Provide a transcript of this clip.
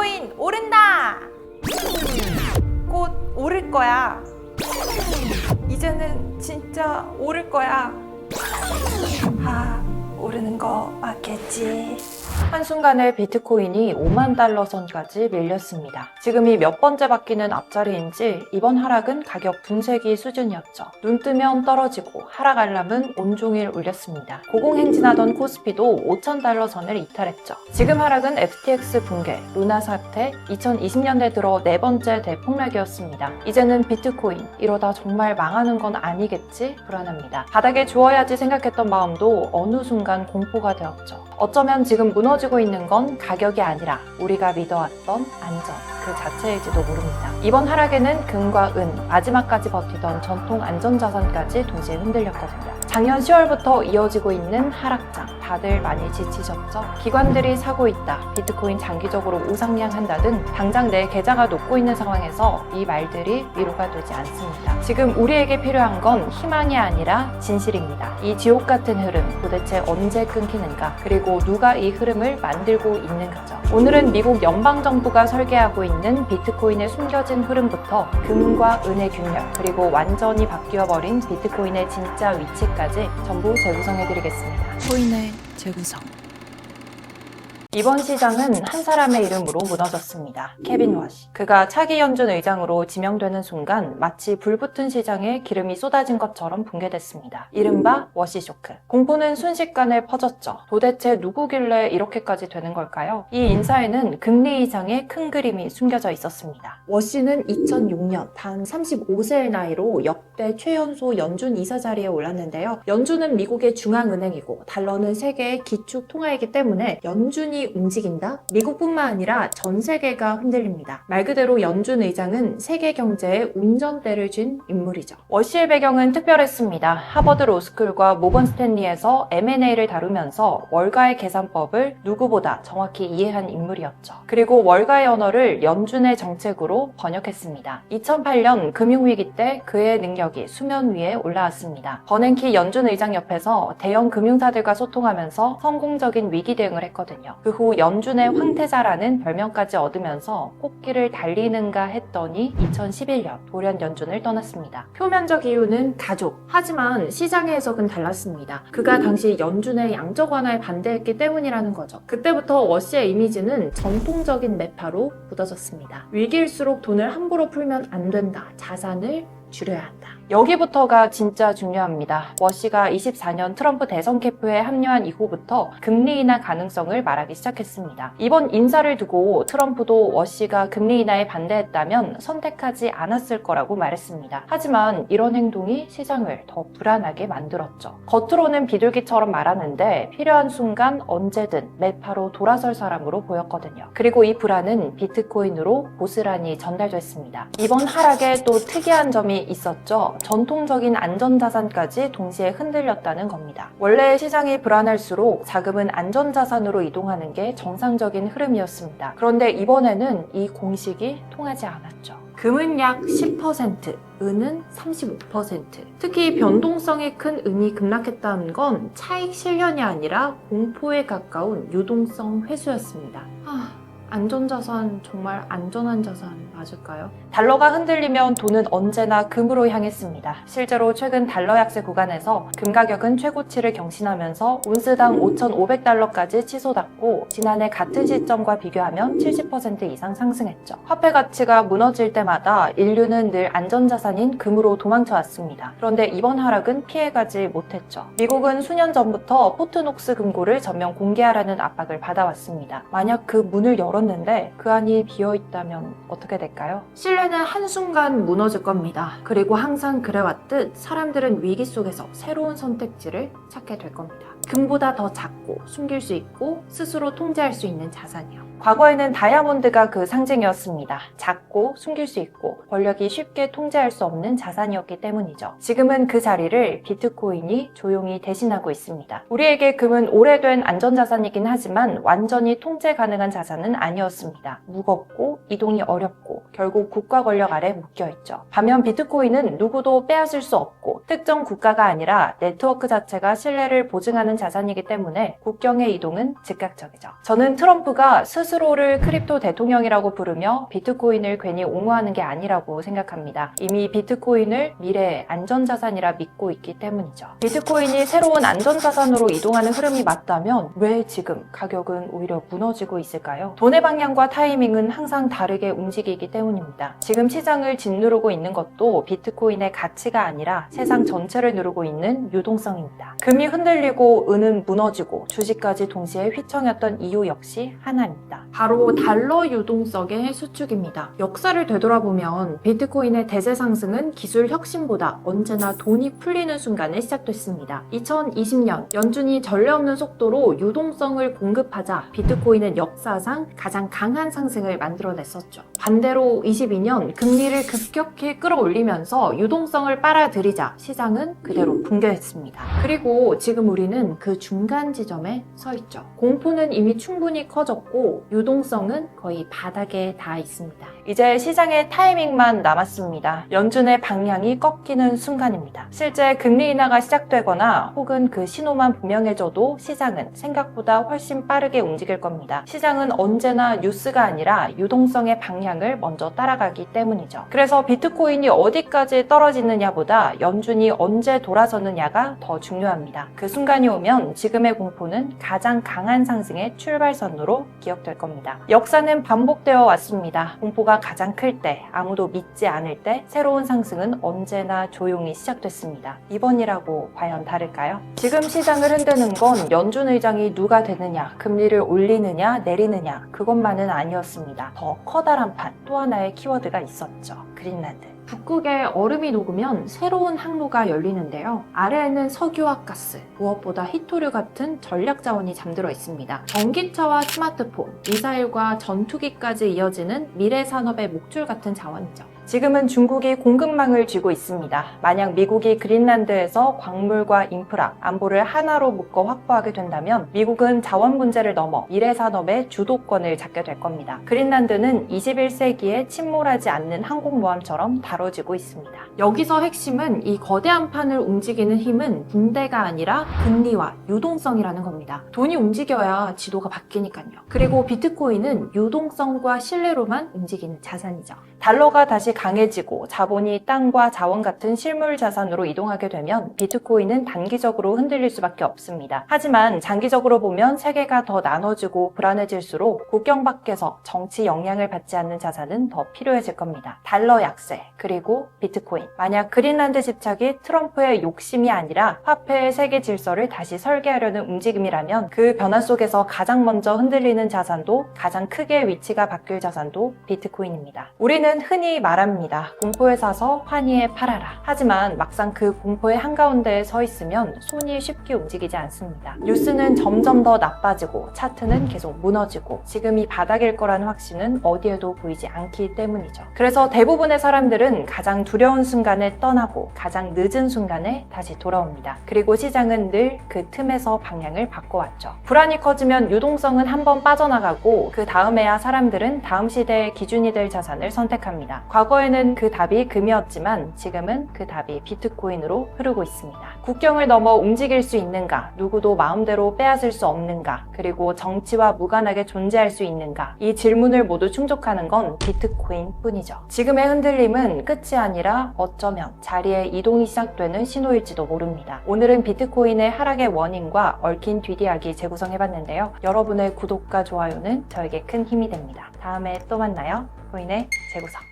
비트코인 오른다! 곧 오를 거야. 이제는 진짜 오를 거야. 오르는 거 맞겠지. 한순간에 비트코인이 5만 달러 선까지 밀렸습니다. 지금이 몇 번째 바뀌는 앞자리인지 이번 하락은 가격 분쇄기 수준이었죠. 눈 뜨면 떨어지고 하락 알람은 온종일 울렸습니다. 고공행진하던 코스피도 5천 달러 선을 이탈했죠. 지금 하락은 FTX 붕괴, 루나 사태, 2020년대 들어 네 번째 대폭락이었습니다. 이제는 비트코인, 이러다 정말 망하는 건 아니겠지? 불안합니다. 바닥에 주워야지 생각했던 마음도 어느 순간 공포가 되었죠. 어쩌면 지금 무너지고 있는 건 가격이 아니라 우리가 믿어왔던 안전 그 자체일지도 모릅니다. 이번 하락에는 금과 은, 마지막까지 버티던 전통 안전자산까지 동시에 흔들렸거든요. 작년 10월부터 이어지고 있는 하락장, 다들 많이 지치셨죠? 기관들이 사고 있다, 비트코인 장기적으로 우상향한다 등 당장 내 계좌가 녹고 있는 상황에서 이 말들이 위로가 되지 않습니다. 지금 우리에게 필요한 건 희망이 아니라 진실입니다. 이 지옥 같은 흐름 도대체 언제 끊기는가? 그리고 누가 이 흐름을 만들고 있는가죠? 오늘은 미국 연방정부가 설계하고 있는 비트코인의 숨겨진 흐름부터 금과 은의 균열, 그리고 완전히 바뀌어버린 비트코인의 진짜 위치까지 전부 재구성해드리겠습니다. 코인의 재구성. 이번 시장은 한 사람의 이름으로 무너졌습니다. 케빈 워시. 그가 차기 연준 의장으로 지명되는 순간 마치 불붙은 시장에 기름이 쏟아진 것처럼 붕괴됐습니다. 이른바 워시 쇼크. 공포는 순식간에 퍼졌죠. 도대체 누구길래 이렇게까지 되는 걸까요? 이 인사에는 금리 이상의 큰 그림이 숨겨져 있었습니다. 워시는 2006년 단 35세의 나이로 역대 최연소 연준 이사 자리에 올랐는데요. 연준은 미국의 중앙은행이고 달러는 세계의 기축 통화이기 때문에 연준이 움직인다? 미국뿐만 아니라 전 세계가 흔들립니다. 말 그대로 연준 의장은 세계 경제에 운전대를 쥔 인물이죠. 워시의 배경은 특별했습니다. 하버드 로스쿨과 모건 스탠리에서 M&A를 다루면서 월가의 계산법을 누구보다 정확히 이해한 인물이었죠. 그리고 월가의 언어를 연준의 정책으로 번역했습니다. 2008년 금융위기 때 그의 능력이 수면 위에 올라왔습니다. 버냉키 연준 의장 옆에서 대형 금융사들과 소통하면서 성공적인 위기 대응을 했거든요. 그 후 연준의 황태자라는 별명까지 얻으면서 꽃길을 달리는가 했더니 2011년 돌연 연준을 떠났습니다. 표면적 이유는 가족. 하지만 시장의 해석은 달랐습니다. 그가 당시 연준의 양적 완화에 반대했기 때문이라는 거죠. 그때부터 워시의 이미지는 전통적인 매파로 묻어졌습니다. 위기일수록 돈을 함부로 풀면 안 된다. 자산을 줄여야 한다. 여기부터가 진짜 중요합니다. 워시가 24년 트럼프 대선 캠프에 합류한 이후부터 금리 인하 가능성을 말하기 시작했습니다. 이번 인사를 두고 트럼프도 워시가 금리 인하에 반대했다면 선택하지 않았을 거라고 말했습니다. 하지만 이런 행동이 시장을 더 불안하게 만들었죠. 겉으로는 비둘기처럼 말하는데 필요한 순간 언제든 매파로 돌아설 사람으로 보였거든요. 그리고 이 불안은 비트코인으로 고스란히 전달됐습니다. 이번 하락에 또 특이한 점이 있었죠. 전통적인 안전자산까지 동시에 흔들렸다는 겁니다. 원래 시장이 불안할수록 자금은 안전자산으로 이동하는 게 정상적인 흐름이었습니다. 그런데 이번에는 이 공식이 통하지 않았죠. 금은 약 10%, 은은 35%. 특히 변동성이 큰 은이 급락했다는 건 차익 실현이 아니라 공포에 가까운 유동성 회수였습니다. 안전자산 정말 안전한 자산 맞을까요? 달러가 흔들리면 돈은 언제나 금으로 향했습니다. 실제로 최근 달러 약세 구간에서 금 가격은 최고치를 경신하면서 온스당 5,500달러까지 치솟았고 지난해 같은 시점과 비교하면 70% 이상 상승했죠. 화폐 가치가 무너질 때마다 인류는 늘 안전자산인 금으로 도망쳐왔습니다. 그런데 이번 하락은 피해가지 못했죠. 미국은 수년 전부터 포트녹스 금고를 전면 공개하라는 압박을 받아왔습니다. 만약 그 문을 열었는데 그 안이 비어있다면 어떻게 될까요? 신뢰는 한순간 무너질 겁니다. 그리고 항상 그래왔듯 사람들은 위기 속에서 새로운 선택지를 찾게 될 겁니다. 금보다 더 작고 숨길 수 있고 스스로 통제할 수 있는 자산이요. 과거에는 다이아몬드가 그 상징이었습니다. 작고 숨길 수 있고 권력이 쉽게 통제할 수 없는 자산이었기 때문이죠. 지금은 그 자리를 비트코인이 조용히 대신하고 있습니다. 우리에게 금은 오래된 안전자산이긴 하지만 완전히 통제 가능한 자산은 아닙니다. 아니었습니다. 무겁고 이동이 어렵고 결국 국가 권력 아래 묶여있죠. 반면 비트코인은 누구도 빼앗을 수 없고 특정 국가가 아니라 네트워크 자체가 신뢰를 보증하는 자산이기 때문에 국경의 이동은 즉각적이죠. 저는 트럼프가 스스로를 크립토 대통령이라고 부르며 비트코인을 괜히 옹호하는 게 아니라고 생각합니다. 이미 비트코인을 미래의 안전자산이라 믿고 있기 때문이죠. 비트코인이 새로운 안전자산으로 이동하는 흐름이 맞다면 왜 지금 가격은 오히려 무너지고 있을까요? 돈의 방향과 타이밍은 항상 다르게 움직이기 때문입니다. 지금 시장을 짓누르고 있는 것도 비트코인의 가치가 아니라 세상 전체를 누르고 있는 유동성입니다. 금이 흔들리고 은은 무너지고 주식까지 동시에 휘청였던 이유 역시 하나입니다. 바로 달러 유동성의 수축입니다. 역사를 되돌아보면 비트코인의 대세 상승은 기술 혁신보다 언제나 돈이 풀리는 순간에 시작됐습니다. 2020년 연준이 전례 없는 속도로 유동성을 공급하자 비트코인은 역사상 가장 강한 상승을 만들어냈었죠. 반대로 22년 금리를 급격히 끌어올리면서 유동성을 빨아들이자 시장은 그대로 붕괴했습니다. 그리고 지금 우리는 그 중간 지점에 서 있죠. 공포는 이미 충분히 커졌고 유동성은 거의 바닥에 닿아 있습니다. 이제 시장의 타이밍만 남았습니다. 연준의 방향이 꺾이는 순간입니다. 실제 금리 인하가 시작되거나 혹은 그 신호만 분명해져도 시장은 생각보다 훨씬 빠르게 움직일 겁니다. 시장은 언제나 뉴스가 아니라 유동성의 방향을 먼저 따라가기 때문이죠. 그래서 비트코인이 어디까지 떨어지느냐보다 연준이 언제 돌아서느냐가 더 중요합니다. 그 순간이 오면 지금의 공포는 가장 강한 상승의 출발선으로 기억될 겁니다. 역사는 반복되어 왔습니다. 공포가 가장 클 때, 아무도 믿지 않을 때 새로운 상승은 언제나 조용히 시작됐습니다. 이번이라고 과연 다를까요? 지금 시장을 흔드는 건 연준 의장이 누가 되느냐, 금리를 올리느냐, 내리느냐 그것만은 아니었습니다. 더 커다란 판, 또 하나의 키워드가 있었죠. 그린란드. 북극에 얼음이 녹으면 새로운 항로가 열리는데요. 아래에는 석유와 가스, 무엇보다 히토류 같은 전략 자원이 잠들어 있습니다. 전기차와 스마트폰, 미사일과 전투기까지 이어지는 미래 산업의 목줄 같은 자원이죠. 지금은 중국이 공급망을 쥐고 있습니다. 만약 미국이 그린란드에서 광물과 인프라, 안보를 하나로 묶어 확보하게 된다면 미국은 자원 문제를 넘어 미래 산업의 주도권을 잡게 될 겁니다. 그린란드는 21세기에 침몰하지 않는 항공모함처럼 다뤄지고 있습니다. 여기서 핵심은 이 거대한 판을 움직이는 힘은 군대가 아니라 금리와 유동성이라는 겁니다. 돈이 움직여야 지도가 바뀌니까요. 그리고 비트코인은 유동성과 신뢰로만 움직이는 자산이죠. 달러가 다시 강해지고 자본이 땅과 자원 같은 실물 자산으로 이동하게 되면 비트코인은 단기적으로 흔들릴 수밖에 없습니다. 하지만 장기적으로 보면 세계가 더 나눠지고 불안해질수록 국경 밖에서 정치 영향을 받지 않는 자산은 더 필요해질 겁니다. 달러 약세, 그리고 비트코인. 만약 그린란드 집착이 트럼프의 욕심이 아니라 화폐의 세계 질서를 다시 설계하려는 움직임이라면 그 변화 속에서 가장 먼저 흔들리는 자산도 가장 크게 위치가 바뀔 자산도 비트코인입니다. 우리는 흔히 말합니다. 공포에 사서 환희에 팔아라. 하지만 막상 그 공포의 한가운데에 서 있으면 손이 쉽게 움직이지 않습니다. 뉴스는 점점 더 나빠지고 차트는 계속 무너지고 지금이 바닥일 거라는 확신은 어디에도 보이지 않기 때문이죠. 그래서 대부분의 사람들은 가장 두려운 순간에 떠나고 가장 늦은 순간에 다시 돌아옵니다. 그리고 시장은 늘 그 틈에서 방향을 바꿔왔죠. 불안이 커지면 유동성은 한번 빠져나가고 그 다음에야 사람들은 다음 시대의 기준이 될 자산을 선택합니다. 과거에는 그 답이 금이었지만 지금은 그 답이 비트코인으로 흐르고 있습니다. 국경을 넘어 움직일 수 있는가, 누구도 마음대로 빼앗을 수 없는가, 그리고 정치와 무관하게 존재할 수 있는가, 이 질문을 모두 충족하는 건 비트코인 뿐이죠. 지금의 흔들림은 끝이 아니라 어쩌면 자리의 이동이 시작되는 신호일지도 모릅니다. 오늘은 비트코인의 하락의 원인과 얽힌 뒷이야기 재구성해봤는데요. 여러분의 구독과 좋아요는 저에게 큰 힘이 됩니다. 다음에 또 만나요. 코인의 재구성.